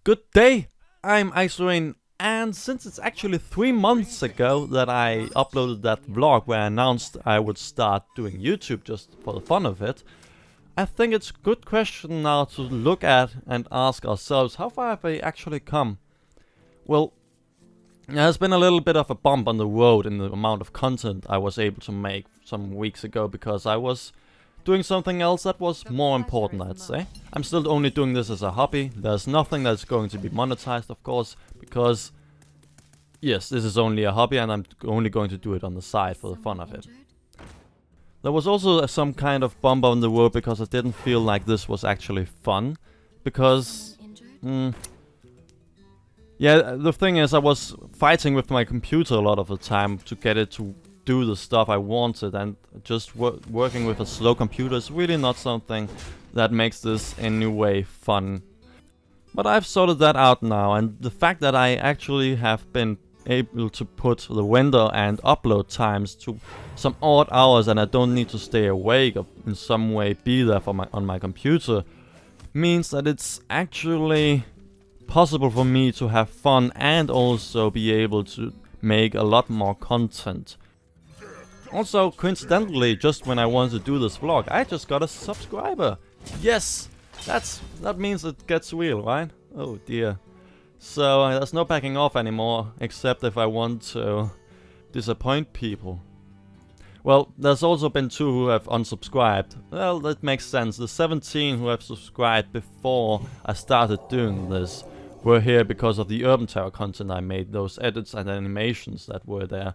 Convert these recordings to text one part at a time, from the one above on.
Good day, I'm Ikslorin, and since it's actually 3 months ago that I uploaded that vlog where I announced I would start doing YouTube just for the fun of it, I think it's a good question now to look at and ask ourselves, how far have we actually come? Well, there's been a little bit of a bump on the road in the amount of content I was able to make some weeks ago because I was doing something else that was more important, I'd say. I'm still only doing this as a hobby. There's nothing that's going to be monetized, of course, because yes, this is only a hobby and I'm only going to do it on the side for the fun of it. There was also some kind of bump on the road because I didn't feel like this was actually fun. Because, yeah, the thing is I was fighting with my computer a lot of the time to get it to do the stuff I wanted, and just working with a slow computer is really not something that makes this in any way fun. But I've sorted that out now, and the fact that I actually have been able to put the render and upload times to some odd hours and I don't need to stay awake or in some way be there for on my computer means that it's actually possible for me to have fun and also be able to make a lot more content. Also, coincidentally, just when I wanted to do this vlog, I just got a subscriber. Yes! That means it gets real, right? Oh dear. So, there's no backing off anymore, except if I want to disappoint people. Well, there's also been 2 who have unsubscribed. Well, that makes sense. The 17 who have subscribed before I started doing this were here because of the Urban Terror content I made, those edits and animations that were there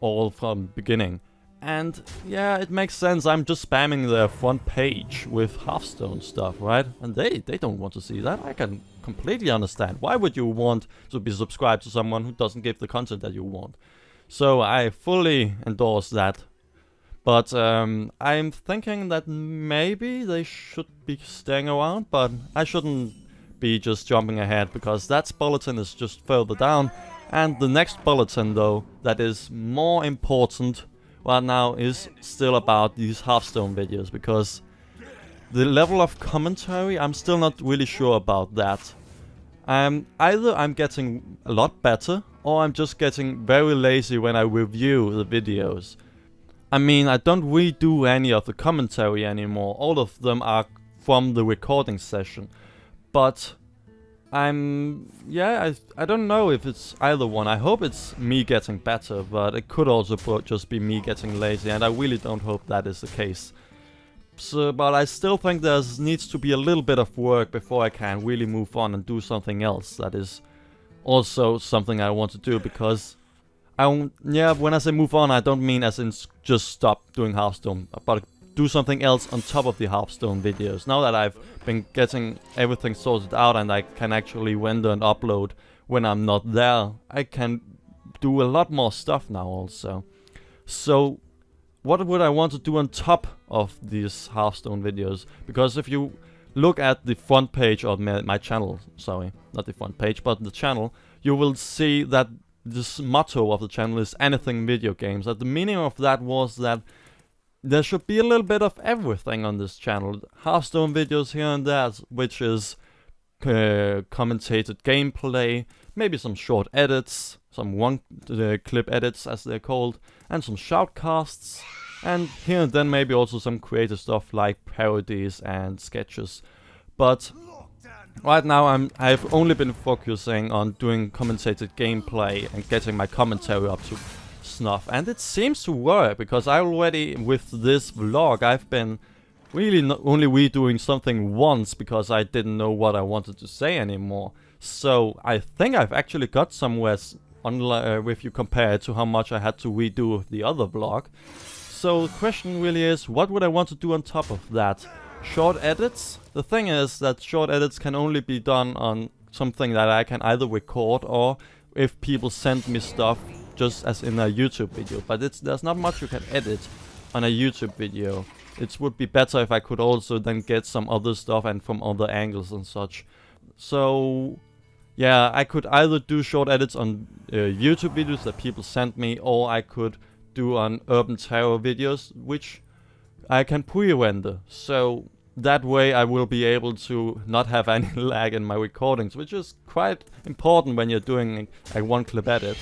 all from the beginning. And yeah, it makes sense. I'm just spamming their front page with Hearthstone stuff, right? And they don't want to see that. I can completely understand. Why would you want to be subscribed to someone who doesn't give the content that you want? So I fully endorse that. But I'm thinking that maybe they should be staying around, but I shouldn't be just jumping ahead because that bulletin is just further down. And the next bulletin, though, that is more important right now is still about these Hearthstone videos, because the level of commentary, I'm still not really sure about that. Either I'm getting a lot better, or I'm just getting very lazy when I review the videos. I mean, I don't redo any of the commentary anymore, all of them are from the recording session. But I don't know if it's either one. I hope it's me getting better, but it could also just be me getting lazy, and I really don't hope that is the case. So, but I still think there needs to be a little bit of work before I can really move on and do something else that is also something I want to do, because when I say move on, I don't mean as in just stop doing Hearthstone, but do something else on top of the Hearthstone videos. Now that I've been getting everything sorted out and I can actually render and upload when I'm not there, I can do a lot more stuff now also. So what would I want to do on top of these Hearthstone videos? Because if you look at the front page of my channel, sorry, not the front page, but the channel, you will see that this motto of the channel is anything video games. And the meaning of that was that there should be a little bit of everything on this channel. Hearthstone videos here and there, which is commentated gameplay, maybe some short edits, some one-clip edits as they're called, and some shoutcasts, and here and then maybe also some creative stuff like parodies and sketches. But right now I've only been focusing on doing commentated gameplay and getting my commentary up to snuff, and it seems to work, because I already, with this vlog, I've been really only redoing something once because I didn't know what I wanted to say anymore. So I think I've actually got somewhere if you compare it to how much I had to redo the other vlog. So the question really is, what would I want to do on top of that? Short edits? The thing is that short edits can only be done on something that I can either record, or if people send me stuff just as in a YouTube video. But there's not much you can edit on a YouTube video. It would be better if I could also then get some other stuff and from other angles and such. So yeah, I could either do short edits on YouTube videos that people send me, or I could do on Urban Terror videos, which I can pre-render. So that way I will be able to not have any lag in my recordings, which is quite important when you're doing a one-clip edit.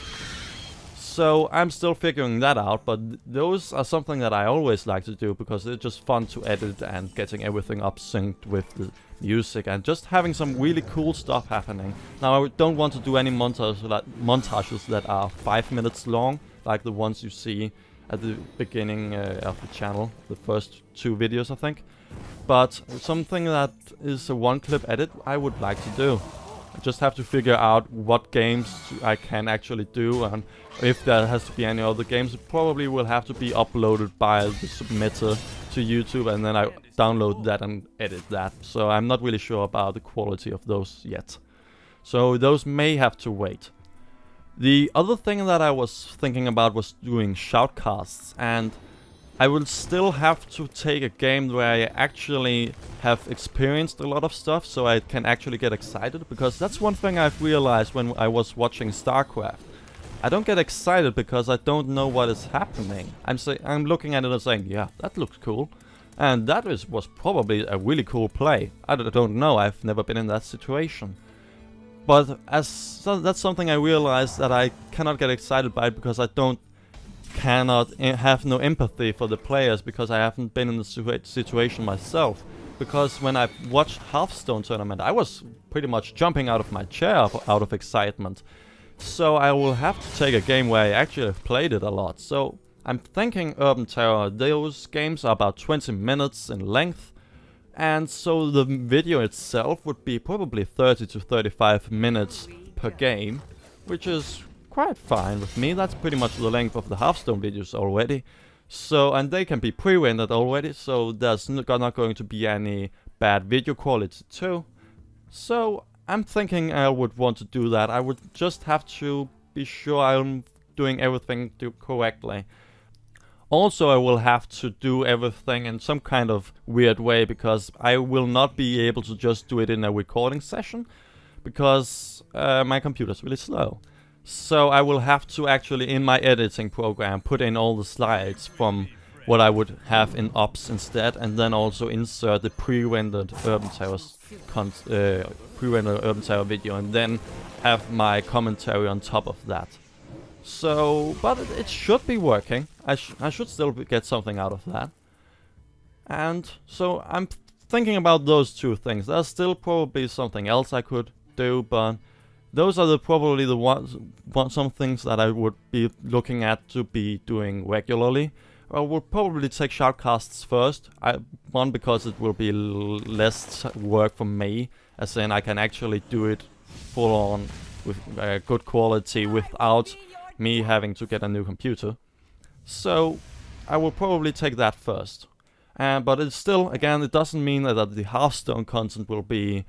So I'm still figuring that out, but those are something that I always like to do because it's just fun to edit and getting everything up synced with the music and just having some really cool stuff happening. Now I don't want to do any montages that are 5 minutes long, like the ones you see at the beginning of the channel, the first 2 videos I think. But something that is a one-clip edit I would like to do. I just have to figure out what games I can actually do, and if there has to be any other games, it probably will have to be uploaded by the submitter to YouTube, and then I download that and edit that. So I'm not really sure about the quality of those yet. So those may have to wait. The other thing that I was thinking about was doing shoutcasts, and I will still have to take a game where I actually have experienced a lot of stuff, so I can actually get excited, because that's one thing I've realized when I was watching StarCraft. I don't get excited because I don't know what is happening. I'm looking at it and saying, yeah, that looks cool. And that was probably a really cool play. I don't know, I've never been in that situation. But that's something I realized that I cannot get excited by because I cannot have no empathy for the players because I haven't been in the situation myself. Because when I watched Hearthstone tournament, I was pretty much jumping out of my chair out of excitement. So I will have to take a game where I actually have played it a lot. So I'm thinking Urban Terror. Those games are about 20 minutes in length. And so the video itself would be probably 30 to 35 minutes per game, which is quite fine with me. That's pretty much the length of the Hearthstone videos already. So, and they can be pre-rendered already, so there's not going to be any bad video quality too. So I'm thinking I would want to do that. I would just have to be sure I'm doing everything correctly. Also, I will have to do everything in some kind of weird way because I will not be able to just do it in a recording session because my computer's really slow. So I will have to actually, in my editing program, put in all the slides from what I would have in Ops instead, and then also insert the pre-rendered Urban Terror video, and then have my commentary on top of that. So, but it should be working. I should still get something out of that. And so I'm thinking about those 2 things. There's still probably something else I could do, but those are probably some things that I would be looking at to be doing regularly. I will probably take shoutcasts first. One, because it will be less work for me, as in I can actually do it full on with good quality without me having to get a new computer. So I will probably take that first. But it's still, again, it doesn't mean that the Hearthstone content will be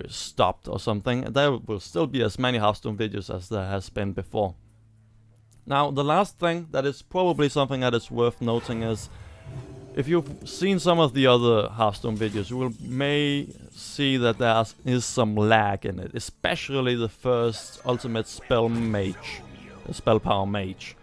stopped or something. There will still be as many Hearthstone videos as there has been before. Now, the last thing that is probably something that is worth noting is, if you've seen some of the other Hearthstone videos, you may see that there is some lag in it, especially the first Ultimate Spell Power Mage.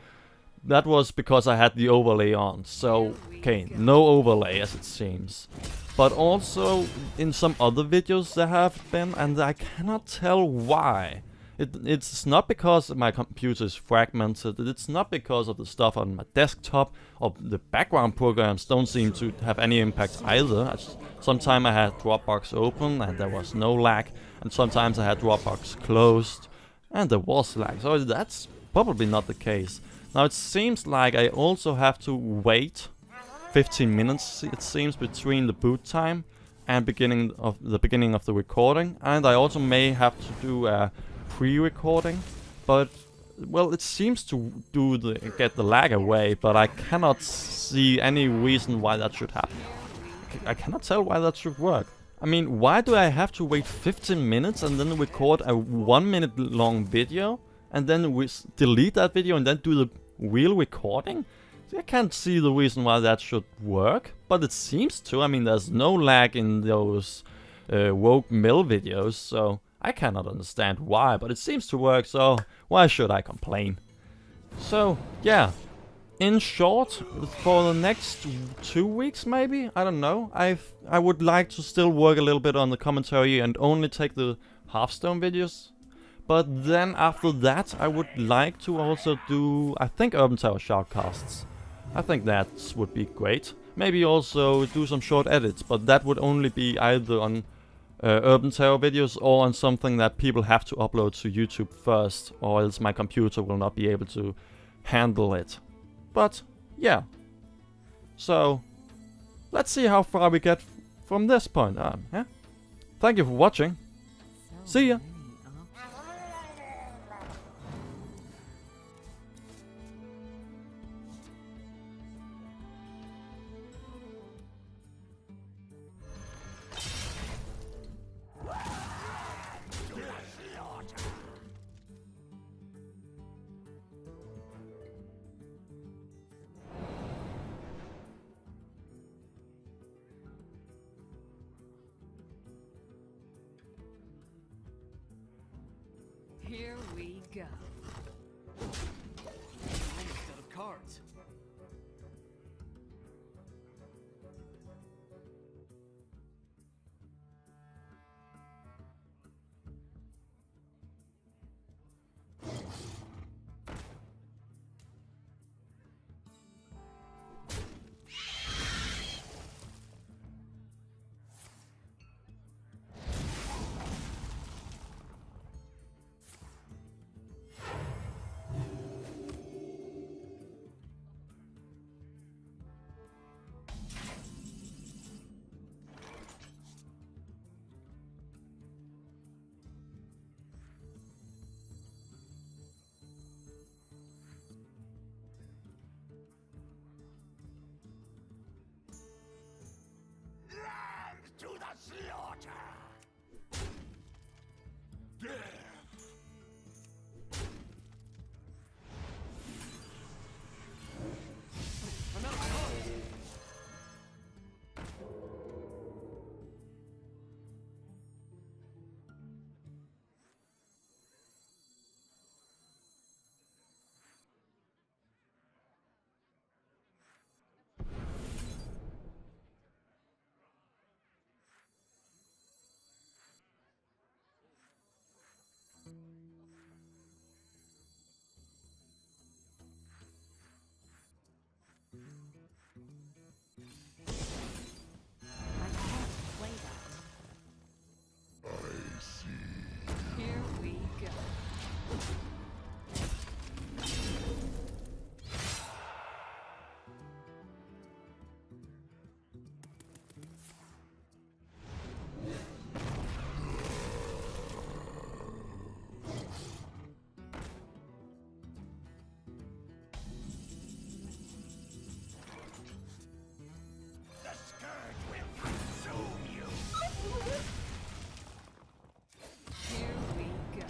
That was because I had the overlay on, so, okay, no overlay as it seems. But also, in some other videos there have been, and I cannot tell why. It's not because my computer is fragmented, it's not because of the stuff on my desktop, or the background programs don't seem to have any impact either. Sometimes I had Dropbox open and there was no lag, and sometimes I had Dropbox closed and there was lag, so that's probably not the case. Now it seems like I also have to wait 15 minutes, it seems, between the boot time and the beginning of the recording, and I also may have to do a pre-recording, but well, it seems to get the lag away, but I cannot see any reason why that should happen. I cannot tell why that should work. I mean, why do I have to wait 15 minutes and then record a 1 minute long video and then delete that video and then do the real recording? I can't see the reason why that should work, but it seems to. I mean, there's no lag in those Woke Mill videos, so I cannot understand why, but it seems to work, so why should I complain? So, yeah. in short, for the next 2 weeks maybe, I don't know, I would like to still work a little bit on the commentary and only take the Hearthstone videos. But then after that, I would like to also do, I think, Urban Tower shoutcasts. I think that would be great. Maybe also do some short edits, but that would only be either on Urban Tower videos or on something that people have to upload to YouTube first, or else my computer will not be able to handle it. But yeah, so let's see how far we get from this point on. Yeah? Thank you for watching. See ya. Here we go. Almost out of cards. To the slaughter! Death! I'm out of cards. I can't play that. I see. Here we go. The scourge will consume you! Here we go.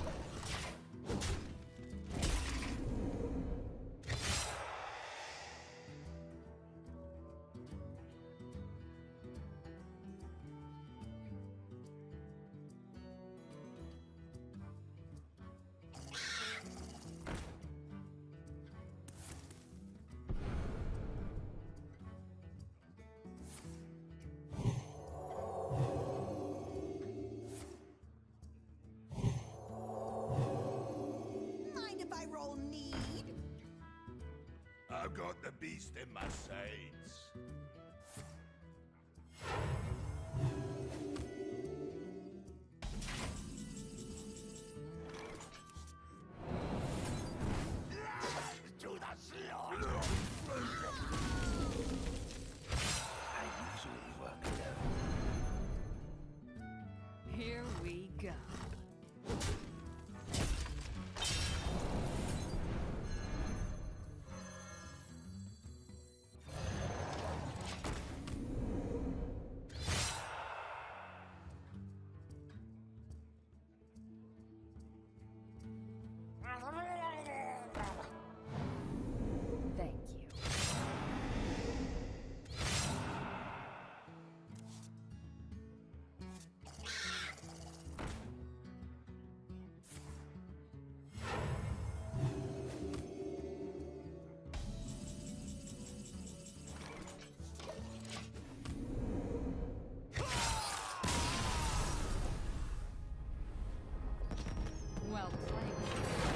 Mind if I roll need? I've got the beast in my sights. To the slaughter! I usually work alone. Here we go. Thank you. Well played.